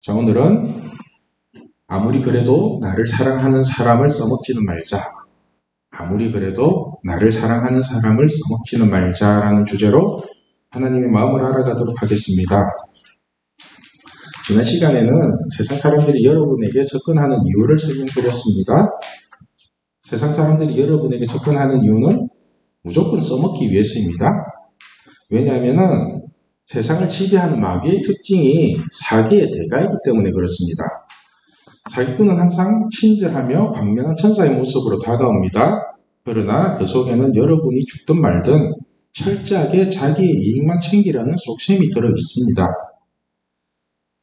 자, 오늘은 아무리 그래도 나를 사랑하는 사람을 써먹지는 말자. 아무리 그래도 나를 사랑하는 사람을 써먹지는 말자라는 주제로 하나님의 마음을 알아가도록 하겠습니다. 지난 시간에는 세상 사람들이 여러분에게 접근하는 이유를 설명드렸습니다. 세상 사람들이 여러분에게 접근하는 이유는 무조건 써먹기 위해서입니다. 왜냐하면 세상을 지배하는 마귀의 특징이 사기의 대가이기 때문에 그렇습니다. 사기꾼은 항상 친절하며 광명한 천사의 모습으로 다가옵니다. 그러나 그 속에는 여러분이 죽든 말든 철저하게 자기의 이익만 챙기려는 속셈이 들어 있습니다.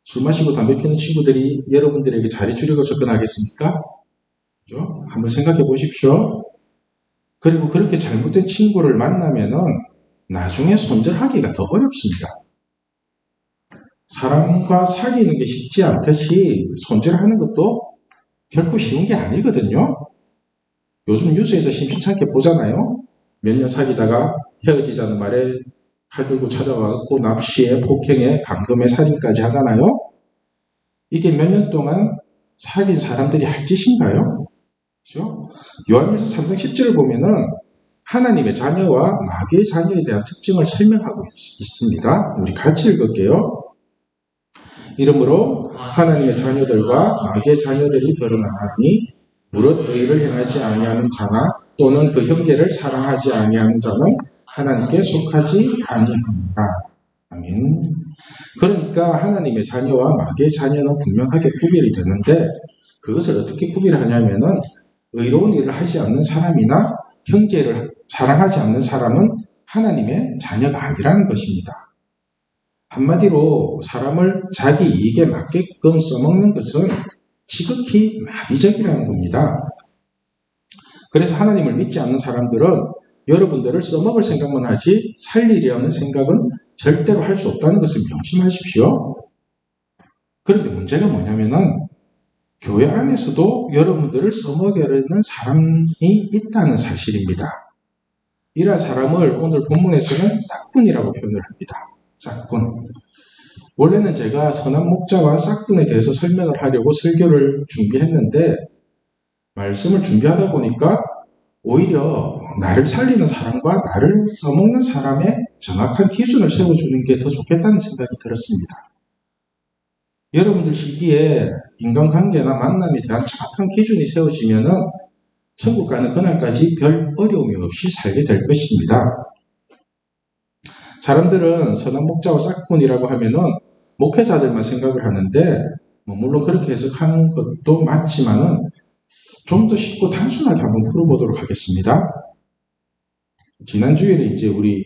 술 마시고 담배 피우는 친구들이 여러분들에게 자리 주려고 접근하겠습니까? 그렇죠? 한번 생각해 보십시오. 그리고 그렇게 잘못된 친구를 만나면은 나중에 손절하기가 더 어렵습니다. 사람과 사귀는 게 쉽지 않듯이 손절하는 것도 결코 쉬운 게 아니거든요. 요즘 뉴스에서 심심찮게 보잖아요. 몇 년 사귀다가 헤어지자는 말에 칼 들고 찾아와서 납치에 폭행에 감금에 살인까지 하잖아요. 이게 몇 년 동안 사귄 사람들이 할 짓인가요? 그렇죠? 요한일서 3장 10절을 보면은 하나님의 자녀와 마귀의 자녀에 대한 특징을 설명하고 있습니다. 우리 같이 읽을게요. 이러므로 하나님의 자녀들과 마귀의 자녀들이 드러나니 무릇 의를 행하지 아니하는 자나 또는 그 형제를 사랑하지 아니하는 자는 하나님께 속하지 아니합니다. 아멘. 그러니까 하나님의 자녀와 마귀의 자녀는 분명하게 구별이 되는데 그것을 어떻게 구별하냐면은 의로운 일을 하지 않는 사람이나 형제를 사랑하지 않는 사람은 하나님의 자녀가 아니라는 것입니다. 한마디로 사람을 자기 이익에 맞게끔 써먹는 것은 지극히 마귀적이라는 겁니다. 그래서 하나님을 믿지 않는 사람들은 여러분들을 써먹을 생각만 하지 살리려는 생각은 절대로 할 수 없다는 것을 명심하십시오. 그런데 문제가 뭐냐면은 교회 안에서도 여러분들을 써먹으려는 사람이 있다는 사실입니다. 이러한 사람을 오늘 본문에서는 싹군이라고 표현을 합니다. 싹군. 원래는 제가 선한 목자와 싹군에 대해서 설명을 하려고 설교를 준비했는데 말씀을 준비하다 보니까 오히려 나를 살리는 사람과 나를 써먹는 사람의 정확한 기준을 세워주는 게 더 좋겠다는 생각이 들었습니다. 여러분들 시기에 인간관계나 만남에 대한 정확한 기준이 세워지면은 천국 가는 그날까지 별 어려움이 없이 살게 될 것입니다. 사람들은 선한 목자와 싹군이라고 하면은 목회자들만 생각을 하는데 물론 그렇게 해석하는 것도 맞지만은 좀 더 쉽고 단순하게 한번 풀어보도록 하겠습니다. 지난 주일에 이제 우리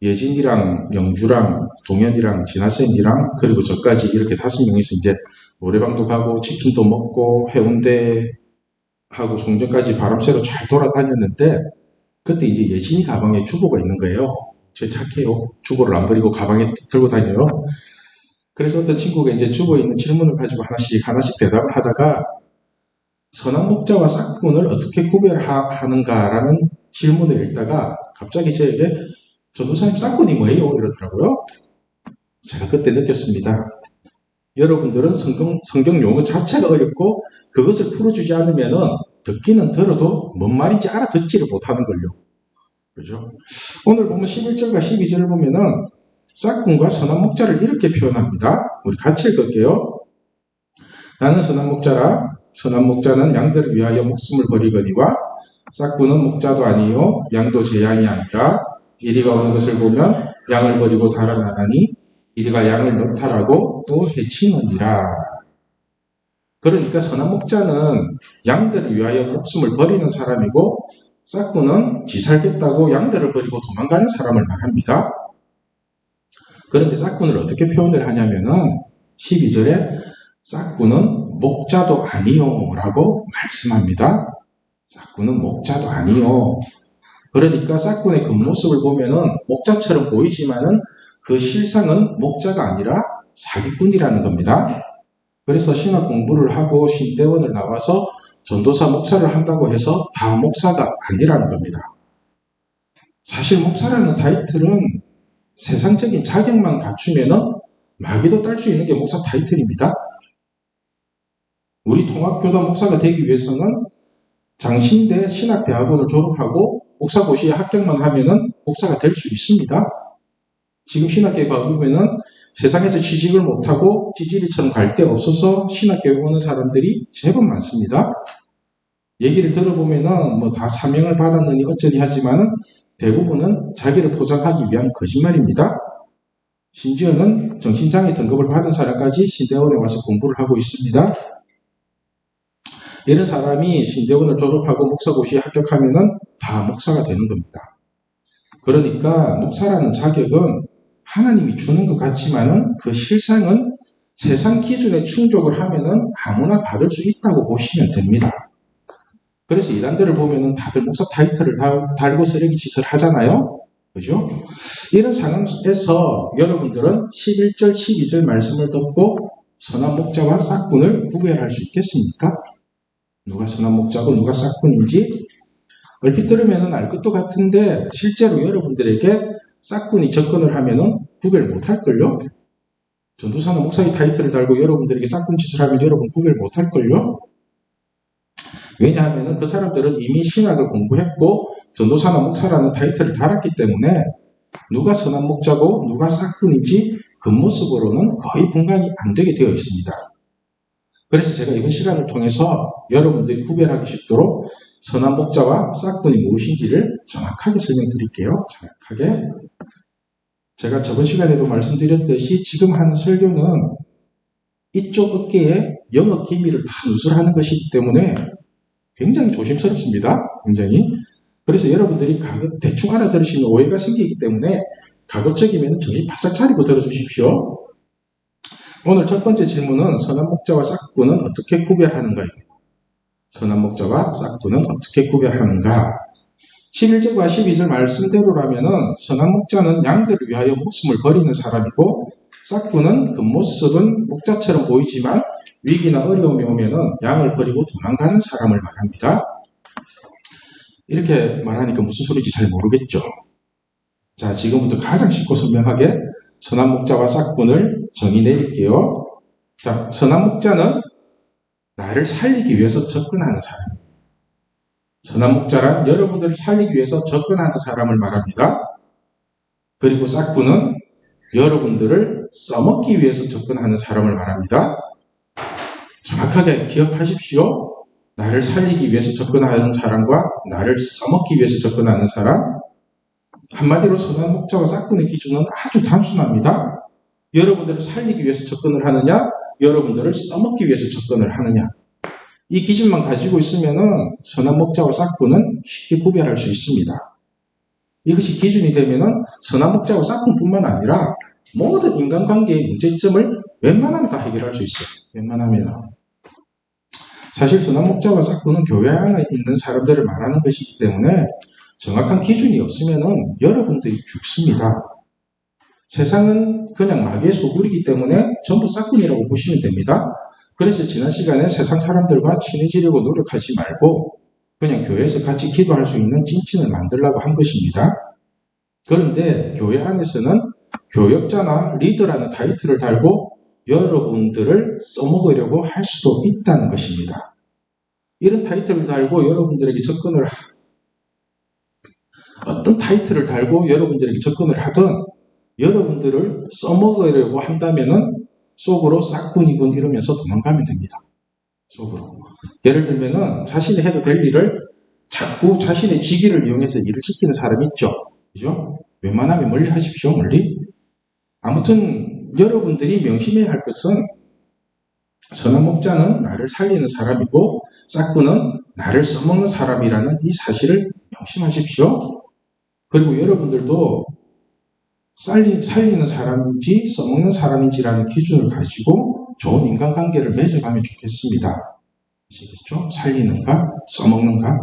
예진이랑 영주랑 동현이랑 진아쌤이랑 그리고 저까지 이렇게 5명이서 이제 노래방도 가고 치킨도 먹고 해운대 하고 송정까지 바람 쐬러 잘 돌아다녔는데 그때 이제 예진이 가방에 주보가 있는 거예요. 제 착해요. 주보를 안 버리고 가방에 들고 다녀요. 그래서 어떤 친구가 이제 주보에 있는 질문을 가지고 하나씩 대답을 하다가 선한 목자와 싹군을 어떻게 구별하는가라는 질문을 읽다가 갑자기 저에게 전도사님 싹군이 뭐예요? 이러더라고요. 제가 그때 느꼈습니다. 여러분들은 성경 용어 자체가 어렵고 그것을 풀어주지 않으면은 듣기는 들어도 뭔 말인지 알아듣지를 못하는 걸요. 그죠? 오늘 보면 11절과 12절을 보면은 싹군과 선한 목자를 이렇게 표현합니다. 우리 같이 읽을게요. 나는 선한 목자라 선한 목자는 양들을 위하여 목숨을 버리거니와 싹군은 목자도 아니요 양도 제 양이 아니라 이리가 오는 것을 보면 양을 버리고 달아나가니 이리가 양을 넣탈하고 또 해치느니라. 그러니까 선한 목자는 양들을 위하여 목숨을 버리는 사람이고 싹군은 지 살겠다고 양들을 버리고 도망가는 사람을 말합니다. 그런데 싹군을 어떻게 표현을 하냐면은 12절에 싹군은 목자도 아니요 라고 말씀합니다. 싹군은 목자도 아니요. 그러니까 싹군의 겉모습을 보면은 목자처럼 보이지만은 그 실상은 목자가 아니라 사기꾼이라는 겁니다. 그래서 신학 공부를 하고 신대원을 나와서 전도사 목사를 한다고 해서 다 목사가 아니라는 겁니다. 사실 목사라는 타이틀은 세상적인 자격만 갖추면은 마귀도 딸 수 있는 게 목사 타이틀입니다. 우리 통합교단 목사가 되기 위해서는 장신대 신학대학원을 졸업하고 목사고시에 합격만 하면은 목사가 될 수 있습니다. 지금 신학교가 보면은 세상에서 취직을 못하고 찌질이처럼 갈 데 없어서 신학교에 오는 사람들이 제법 많습니다. 얘기를 들어보면은 뭐 다 사명을 받았느니 어쩌니 하지만은 대부분은 자기를 포장하기 위한 거짓말입니다. 심지어는 정신장애 등급을 받은 사람까지 신대원에 와서 공부를 하고 있습니다. 이런 사람이 신대원을 졸업하고 목사고시에 합격하면은 다 목사가 되는 겁니다. 그러니까 목사라는 자격은 하나님이 주는 것 같지만은 그 실상은 세상 기준에 충족을 하면은 아무나 받을 수 있다고 보시면 됩니다. 그래서 이단들을 보면은 다들 목사 타이틀을 달고 쓰레기 짓을 하잖아요. 그죠? 이런 상황에서 여러분들은 11절, 12절 말씀을 듣고 선한 목자와 싹군을 구별할 수 있겠습니까? 누가 선한 목자고 누가 싹군인지 얼핏 들으면 알 것도 같은데 실제로 여러분들에게 싹군이 접근을 하면은 구별 못할걸요? 전도사나 목사의 타이틀을 달고 여러분들에게 싹군 짓을 하면 여러분 구별 못할걸요? 왜냐하면 그 사람들은 이미 신학을 공부했고 전도사나 목사라는 타이틀을 달았기 때문에 누가 선한 목자고 누가 싹군인지 겉모습으로는 거의 분간이 안 되게 되어 있습니다. 그래서 제가 이번 시간을 통해서 여러분들이 구별하기 쉽도록 선한 목자와 싹군이 무엇인지를 정확하게 설명드릴게요. 정확하게. 제가 저번 시간에도 말씀드렸듯이 지금 하는 설교는 이쪽 어깨에 영업 기밀을 다 누설하는 것이기 때문에 굉장히 조심스럽습니다. 굉장히. 그래서 여러분들이 대충 알아들으시는 오해가 생기기 때문에 가급적이면 정신 바짝 차리고 들어주십시오. 오늘 첫 번째 질문은 선한 목자와 싹군은 어떻게 구별하는가입니다. 선한 목자와 싹군은 어떻게 구별하는가? 11절과 12절 말씀대로라면은 선한 목자는 양들을 위하여 목숨을 버리는 사람이고 싹군은 겉모습은 목자처럼 보이지만 위기나 어려움이 오면은 양을 버리고 도망가는 사람을 말합니다. 이렇게 말하니까 무슨 소리인지 잘 모르겠죠. 자, 지금부터 가장 쉽고 선명하게 선한 목자와 싹군을 정의 내릴게요. 자, 선한 목자는 나를 살리기 위해서 접근하는 사람. 선한 목자란 여러분들을 살리기 위해서 접근하는 사람을 말합니다. 그리고 싹군은 여러분들을 써먹기 위해서 접근하는 사람을 말합니다. 정확하게 기억하십시오. 나를 살리기 위해서 접근하는 사람과 나를 써먹기 위해서 접근하는 사람. 한마디로 선한 목자와 싹군의 기준은 아주 단순합니다. 여러분들을 살리기 위해서 접근을 하느냐, 여러분들을 써먹기 위해서 접근을 하느냐. 이 기준만 가지고 있으면은 선한 목자와 싹군은 쉽게 구별할 수 있습니다. 이것이 기준이 되면은 선한 목자와 싹군뿐만 아니라 모든 인간관계의 문제점을 웬만하면 다 해결할 수 있어요. 웬만하면. 사실 선한 목자와 싹군은 교회 안에 있는 사람들을 말하는 것이기 때문에 정확한 기준이 없으면은 여러분들이 죽습니다. 세상은 그냥 마귀의 소굴이기 때문에 전부 싹군이라고 보시면 됩니다. 그래서 지난 시간에 세상 사람들과 친해지려고 노력하지 말고 그냥 교회에서 같이 기도할 수 있는 찐친을 만들려고 한 것입니다. 그런데 교회 안에서는 교역자나 리더라는 타이틀을 달고 여러분들을 써먹으려고 할 수도 있다는 것입니다. 이런 타이틀을 달고 여러분들에게 접근을 어떤 타이틀을 달고 여러분들에게 접근을 하든 여러분들을 써먹으려고 한다면은 속으로 싹군이군 이러면서 도망가면 됩니다. 속으로. 예를 들면은 자신이 해도 될 일을 자꾸 자신의 직위를 이용해서 일을 시키는 사람이 있죠. 그죠? 웬만하면 멀리 하십시오. 멀리. 아무튼 여러분들이 명심해야 할 것은 선한 목자는 나를 살리는 사람이고 싹군은 나를 써먹는 사람이라는 이 사실을 명심하십시오. 그리고 여러분들도 살리는 사람인지 써먹는 사람인지라는 기준을 가지고 좋은 인간관계를 맺어가면 좋겠습니다. 아시겠죠? 살리는가? 써먹는가?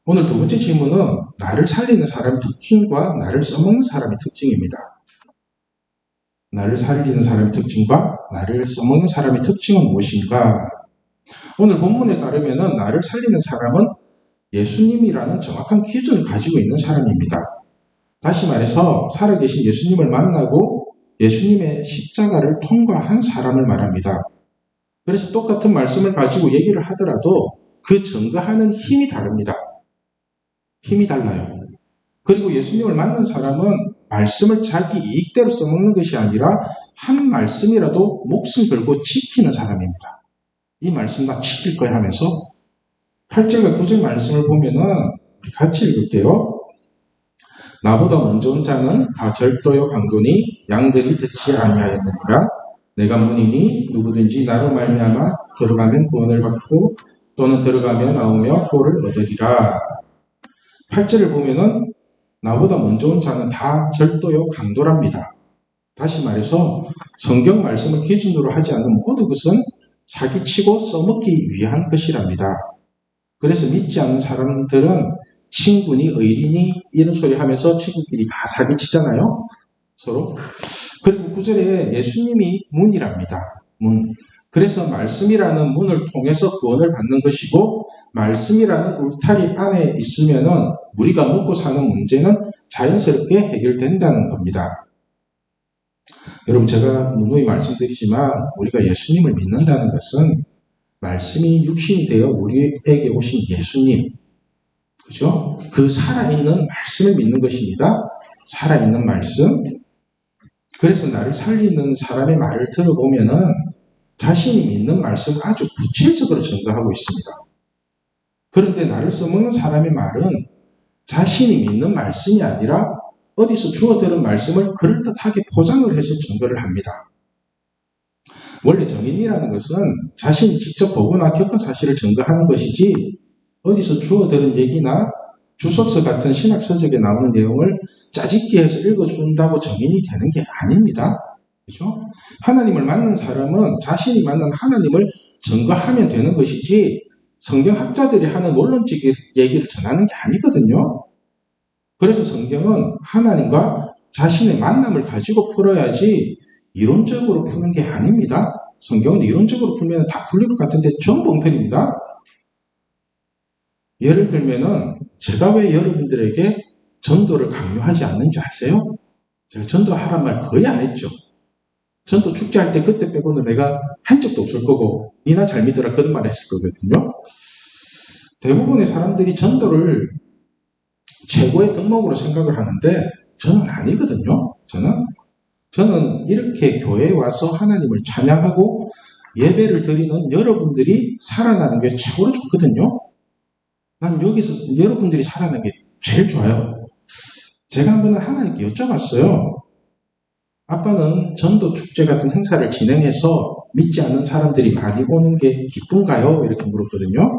오늘 두 번째 질문은 나를 살리는 사람의 특징과 나를 써먹는 사람의 특징입니다. 나를 살리는 사람의 특징과 나를 써먹는 사람의 특징은 무엇인가? 오늘 본문에 따르면 나를 살리는 사람은 예수님이라는 정확한 기준을 가지고 있는 사람입니다. 다시 말해서 살아계신 예수님을 만나고 예수님의 십자가를 통과한 사람을 말합니다. 그래서 똑같은 말씀을 가지고 얘기를 하더라도 그 증거하는 힘이 다릅니다. 힘이 달라요. 그리고 예수님을 만난 사람은 말씀을 자기 이익대로 써먹는 것이 아니라 한 말씀이라도 목숨 걸고 지키는 사람입니다. 이 말씀 나 지킬 거야 하면서 8절과 9절 말씀을 보면은 우리 같이 읽을게요. 나보다 먼저 온 자는 다 절도요 강도니 양들이 듣지 아니하였느니라. 내가 문이니 누구든지 나로 말미암아 들어가면 구원을 받고 또는 들어가며 나오며 꼴을 얻으리라. 8절을 보면은 나보다 먼저 온 자는 다 절도요 강도랍니다. 다시 말해서 성경 말씀을 기준으로 하지 않는 모든 것은 사기치고 써먹기 위한 것이랍니다. 그래서 믿지 않는 사람들은 친구니 의리니 이런 소리 하면서 친구끼리 다 사기치잖아요. 서로. 그리고 9절에 예수님이 문이랍니다. 문. 그래서 말씀이라는 문을 통해서 구원을 받는 것이고 말씀이라는 울타리 안에 있으면은 우리가 먹고 사는 문제는 자연스럽게 해결된다는 겁니다. 여러분 제가 누누이 말씀드리지만 우리가 예수님을 믿는다는 것은 말씀이 육신이 되어 우리에게 오신 예수님, 그죠? 그 살아있는 말씀을 믿는 것입니다. 살아있는 말씀. 그래서 나를 살리는 사람의 말을 들어보면은 자신이 믿는 말씀을 아주 구체적으로 증거하고 있습니다. 그런데 나를 써먹는 사람의 말은 자신이 믿는 말씀이 아니라 어디서 주워들은 말씀을 그럴듯하게 포장을 해서 증거를 합니다. 원래 정인이라는 것은 자신이 직접 보거나 겪은 사실을 증거하는 것이지 어디서 주워들은 얘기나 주석서 같은 신학서적에 나오는 내용을 짜집기 해서 읽어준다고 정인이 되는 게 아닙니다. 그죠? 하나님을 만난 사람은 자신이 만난 하나님을 증거하면 되는 것이지 성경학자들이 하는 원론적 얘기를 전하는 게 아니거든요. 그래서 성경은 하나님과 자신의 만남을 가지고 풀어야지 이론적으로 푸는 게 아닙니다. 성경은 이론적으로 풀면 다 풀릴 것 같은데 전부 엉터리입니다. 예를 들면은 제가 왜 여러분들에게 전도를 강요하지 않는지 아세요? 제가 전도하란 말 거의 안 했죠. 전도 축제할 때 그때 빼고는 내가 한 적도 없을 거고 니나 잘 믿어라 그런 말 했을 거거든요. 대부분의 사람들이 전도를 최고의 덕목으로 생각을 하는데 저는 아니거든요. 저는 이렇게 교회에 와서 하나님을 찬양하고 예배를 드리는 여러분들이 살아나는 게 최고로 좋거든요. 난 여기서 여러분들이 살아나는 게 제일 좋아요. 제가 한 번은 하나님께 여쭤봤어요. 아빠는 전도 축제 같은 행사를 진행해서 믿지 않는 사람들이 많이 오는 게 기쁜가요? 이렇게 물었거든요.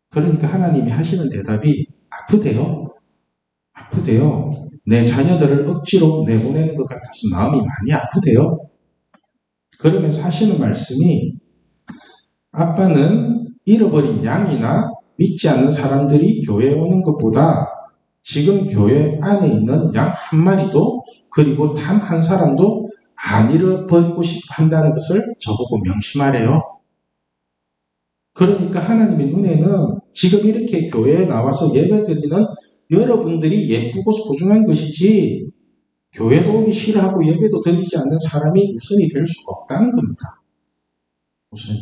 그러니까 하나님이 하시는 대답이 아프대요. 내 자녀들을 억지로 내보내는 것 같아서 마음이 많이 아프대요. 그러면서 하시는 말씀이 아빠는 잃어버린 양이나 믿지 않는 사람들이 교회에 오는 것보다 지금 교회 안에 있는 양 한 마리도 그리고 단 한 사람도 안 잃어버리고 싶어 한다는 것을 저보고 명심하래요. 그러니까 하나님의 눈에는 지금 이렇게 교회에 나와서 예배드리는 여러분들이 예쁘고 소중한 것이지 교회도 오기 싫어하고 예배도 드리지 않는 사람이 우선이 될 수가 없다는 겁니다. 우선.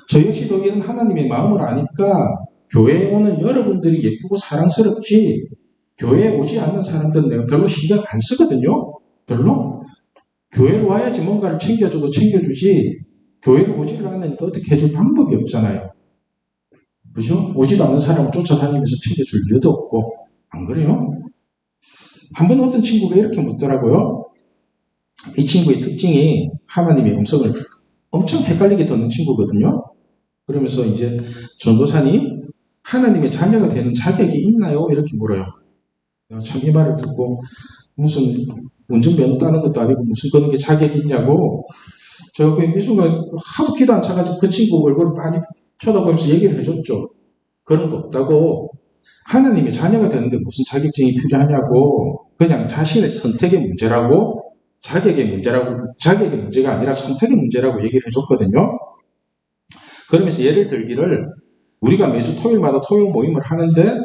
저 역시도 이런 하나님의 마음을 아니까 교회에 오는 여러분들이 예쁘고 사랑스럽지 교회에 오지 않는 사람들은 내가 별로 신경 안 쓰거든요. 별로. 교회로 와야지 뭔가를 챙겨줘도 챙겨주지 교회를 오지를 않으니까 어떻게 해줄 방법이 없잖아요. 그죠? 오지도 않는 사람을 쫓아다니면서 챙겨줄 이유도 없고 안 그래요? 한 번 어떤 친구가 이렇게 묻더라고요. 이 친구의 특징이 하나님의 음성을 엄청 헷갈리게 듣는 친구거든요. 그러면서 이제 전도사님 하나님의 자녀가 되는 자격이 있나요? 이렇게 물어요. 참 이 말을 듣고 무슨 운전면허 따는 것도 아니고 무슨 그런 게 자격이 있냐고 제가 그 순간 하도 기도 안 차가지고 그 친구 얼굴을 많이 쳐다보면서 얘기를 해줬죠. 그런 거 없다고 하나님의 자녀가 되는데 무슨 자격증이 필요하냐고 그냥 자신의 선택의 문제라고 자격의 문제가 아니라 선택의 문제라고 얘기를 해줬거든요. 그러면서 예를 들기를 우리가 매주 토요일마다 토요 모임을 하는데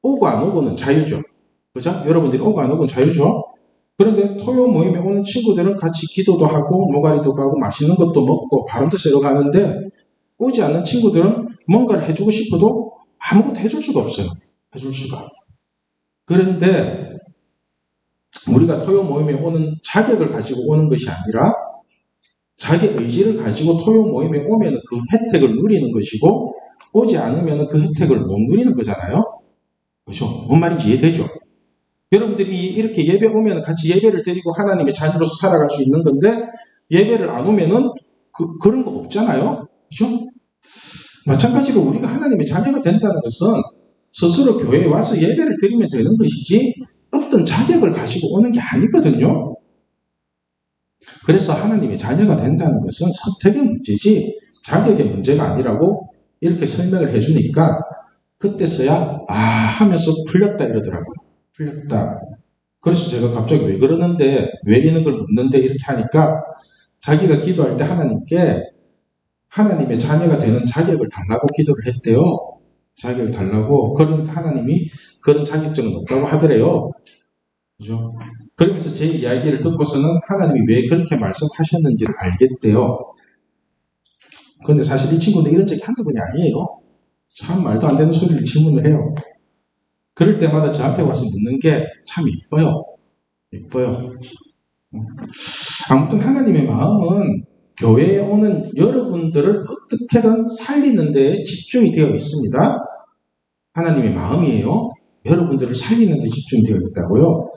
오고 안 오고는 자유죠. 그죠? 여러분들이 오고 안 오고는 자유죠. 그런데 토요 모임에 오는 친구들은 같이 기도도 하고 노가리도 가고 맛있는 것도 먹고 바람도 쐬러 가는데 오지 않는 친구들은 뭔가를 해주고 싶어도 아무것도 해줄 수가 없어요. 해줄 수가. 그런데 우리가 토요 모임에 오는 자격을 가지고 오는 것이 아니라 자기 의지를 가지고 토요 모임에 오면 그 혜택을 누리는 것이고 오지 않으면 그 혜택을 못 누리는 거잖아요. 그렇죠? 뭔 말인지 이해되죠? 여러분들이 이렇게 예배 오면 같이 예배를 드리고 하나님의 자녀로서 살아갈 수 있는 건데 예배를 안 오면은 그런 거 없잖아요. 그렇죠? 마찬가지로 우리가 하나님의 자녀가 된다는 것은 스스로 교회에 와서 예배를 드리면 되는 것이지 어떤 자격을 가지고 오는 게 아니거든요. 그래서 하나님의 자녀가 된다는 것은 선택의 문제지 자격의 문제가 아니라고 이렇게 설명을 해주니까 그때서야 하면서 풀렸다 이러더라고요. 풀렸다. 그래서 제가 갑자기 왜 그러는데 왜 이런 걸 묻는데 이렇게 하니까 자기가 기도할 때 하나님께 하나님의 자녀가 되는 자격을 달라고 기도를 했대요. 자격을 달라고. 그러니까 하나님이 그런 자격증은 없다고 하더래요. 그죠? 그러면서 제 이야기를 듣고서는 하나님이 왜 그렇게 말씀하셨는지를 알겠대요. 그런데 사실 이 친구는 이런 적이 한두 번이 아니에요. 참 말도 안 되는 소리를 질문을 해요. 그럴 때마다 저한테 와서 묻는 게 참 이뻐요. 이뻐요. 아무튼 하나님의 마음은 교회에 오는 여러분들을 어떻게든 살리는 데에 집중이 되어 있습니다. 하나님의 마음이에요. 여러분들을 살리는 데 집중되어 있다고요.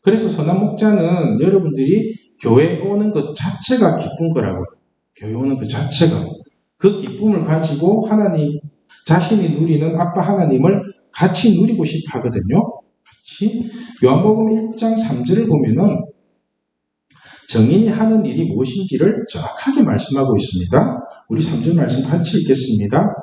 그래서 선한 목자는 여러분들이 교회에 오는 것 자체가 기쁜 거라고요. 교회에 오는 것 자체가. 그 기쁨을 가지고 하나님 자신이 누리는 아빠 하나님을 같이 누리고 싶어 하거든요. 같이. 요한복음 1장 3절을 보면은 정인이 하는 일이 무엇인지를 정확하게 말씀하고 있습니다. 우리 3절 말씀 같이 읽겠습니다.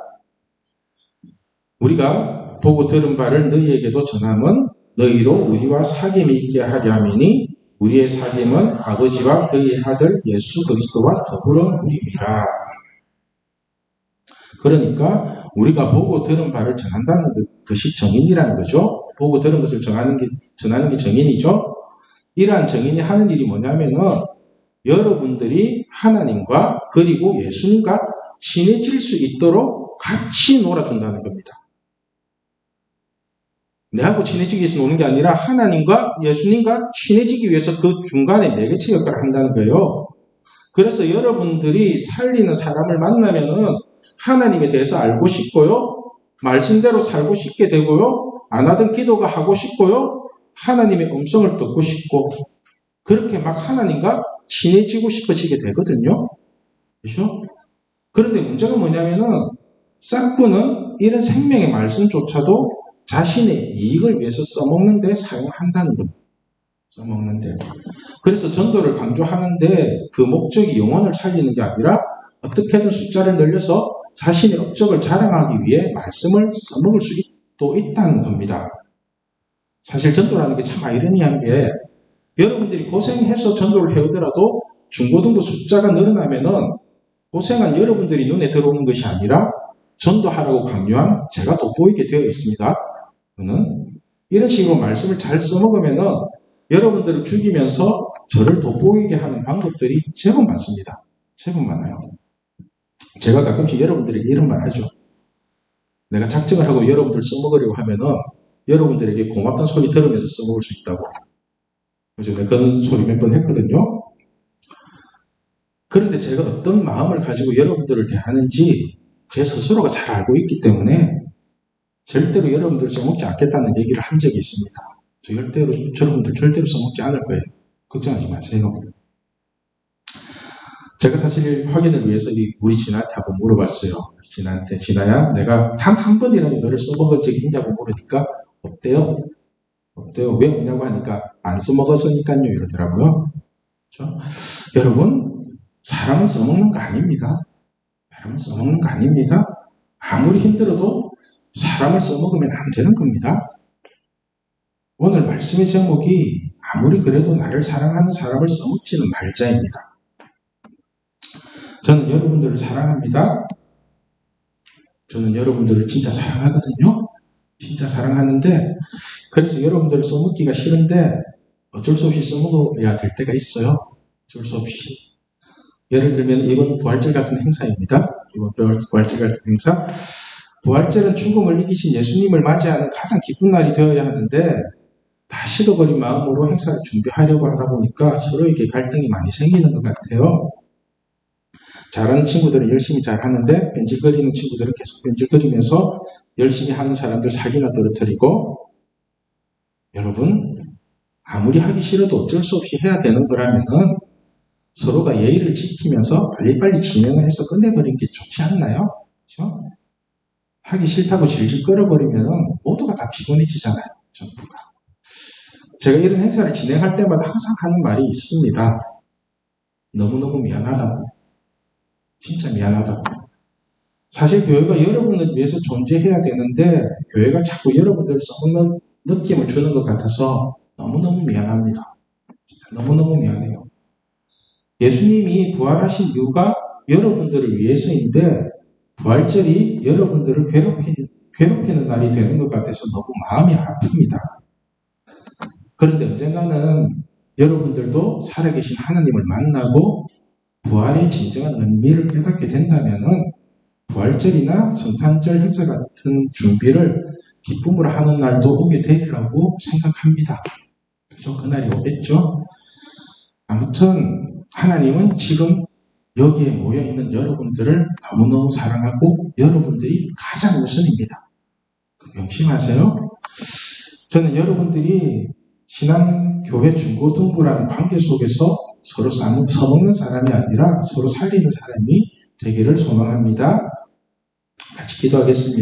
우리가 보고 들은 바를 너희에게도 전함은 너희로 우리와 사귐이 있게 하려 함이니 우리의 사귐은 아버지와 그의 아들 예수 그리스도와 더불어 누림이라. 그러니까 우리가 보고 들은 바를 전한다는 것이 정인이라는 거죠. 보고 들은 것을 전하는 게 정인이죠. 이러한 정인이 하는 일이 뭐냐면은 여러분들이 하나님과 그리고 예수님과 친해질 수 있도록 같이 놀아준다는 겁니다. 내하고 친해지기 위해서 노는 게 아니라 하나님과 예수님과 친해지기 위해서 그 중간에 매개체 역할을 한다는 거예요. 그래서 여러분들이 살리는 사람을 만나면은 하나님에 대해서 알고 싶고요. 말씀대로 살고 싶게 되고요. 안 하던 기도가 하고 싶고요. 하나님의 음성을 듣고 싶고 그렇게 막 하나님과 친해지고 싶어지게 되거든요. 그렇죠? 그런데 문제가 뭐냐면은 싹구는 이런 생명의 말씀조차도 자신의 이익을 위해서 써먹는 데 사용한다는 겁니다. 써먹는 데. 그래서 전도를 강조하는데 그 목적이 영혼을 살리는 게 아니라 어떻게든 숫자를 늘려서 자신의 업적을 자랑하기 위해 말씀을 써먹을 수도 있다는 겁니다. 사실 전도라는 게 참 아이러니한 게 여러분들이 고생해서 전도를 해오더라도 중고등부 숫자가 늘어나면은 고생한 여러분들이 눈에 들어오는 것이 아니라 전도하라고 강요한 제가 돋보이게 되어 있습니다. 이런 식으로 말씀을 잘 써먹으면은 여러분들을 죽이면서 저를 돋보이게 하는 방법들이 제법 많습니다. 제법 많아요. 제가 가끔씩 여러분들에게 이런 말 하죠. 내가 작정을 하고 여러분들 써먹으려고 하면은 여러분들에게 고맙다는 소리 들으면서 써먹을 수 있다고. 그죠? 내가 그런 소리 몇 번 했거든요. 그런데 제가 어떤 마음을 가지고 여러분들을 대하는지 제 스스로가 잘 알고 있기 때문에 절대로 여러분들을 써먹지 않겠다는 얘기를 한 적이 있습니다. 여러분들 절대로 써먹지 않을 거예요. 걱정하지 마세요. 제가 사실 확인을 위해서 우리 진아한테 한번 물어봤어요. 진아야, 내가 단 한 번이라도 너를 써먹은 적이 있냐고 물으니까 없대요. 왜 없냐고 하니까 안 써먹었으니까요 이러더라고요. 그렇죠? 여러분, 사람은 써먹는 거 아닙니다. 사람은 써먹는 거 아닙니다. 아무리 힘들어도 사람을 써먹으면 안 되는 겁니다. 오늘 말씀의 제목이 아무리 그래도 나를 사랑하는 사람을 써먹지는 말자입니다. 저는 여러분들을 사랑합니다. 저는 여러분들을 진짜 사랑하거든요. 진짜 사랑하는데 그래서 여러분들을 써먹기가 싫은데 어쩔 수 없이 써먹어야 될 때가 있어요. 어쩔 수 없이. 예를 들면 이번 부활절 같은 행사입니다. 이번 부활절 같은 행사. 부활절은 죽음을 이기신 예수님을 맞이하는 가장 기쁜 날이 되어야 하는데 다 식어버린 마음으로 행사를 준비하려고 하다 보니까 서로에게 갈등이 많이 생기는 것 같아요. 잘하는 친구들은 열심히 잘하는데 변질거리는 친구들은 계속 변질거리면서 열심히 하는 사람들 사기나 떨어뜨리고, 여러분 아무리 하기 싫어도 어쩔 수 없이 해야 되는 거라면은 서로가 예의를 지키면서 빨리빨리 진행을 해서 끝내버리는 게 좋지 않나요? 그렇죠? 하기 싫다고 질질 끌어버리면 모두가 다 피곤해지잖아요. 전부가. 제가 이런 행사를 진행할 때마다 항상 하는 말이 있습니다. 너무너무 미안하다고. 진짜 미안하다고. 사실 교회가 여러분을 위해서 존재해야 되는데 교회가 자꾸 여러분들을 썩는 느낌을 주는 것 같아서 너무너무 미안합니다. 너무너무 미안해요. 예수님이 부활하신 이유가 여러분들을 위해서인데 부활절이 여러분들을 괴롭히는 날이 되는 것 같아서 너무 마음이 아픕니다. 그런데 언젠가는 여러분들도 살아계신 하나님을 만나고 부활의 진정한 의미를 깨닫게 된다면 부활절이나 성탄절 행사 같은 준비를 기쁨으로 하는 날도 오게 되리라고 생각합니다. 그래서 그날이 오겠죠. 아무튼 하나님은 지금 여기에 모여있는 여러분들을 너무너무 사랑하고 여러분들이 가장 우선입니다. 명심하세요. 저는 여러분들이 신앙교회 중고등부라는 관계 속에서 서로 써먹는 사람이 아니라 서로 살리는 사람이 되기를 소망합니다. 같이 기도하겠습니다.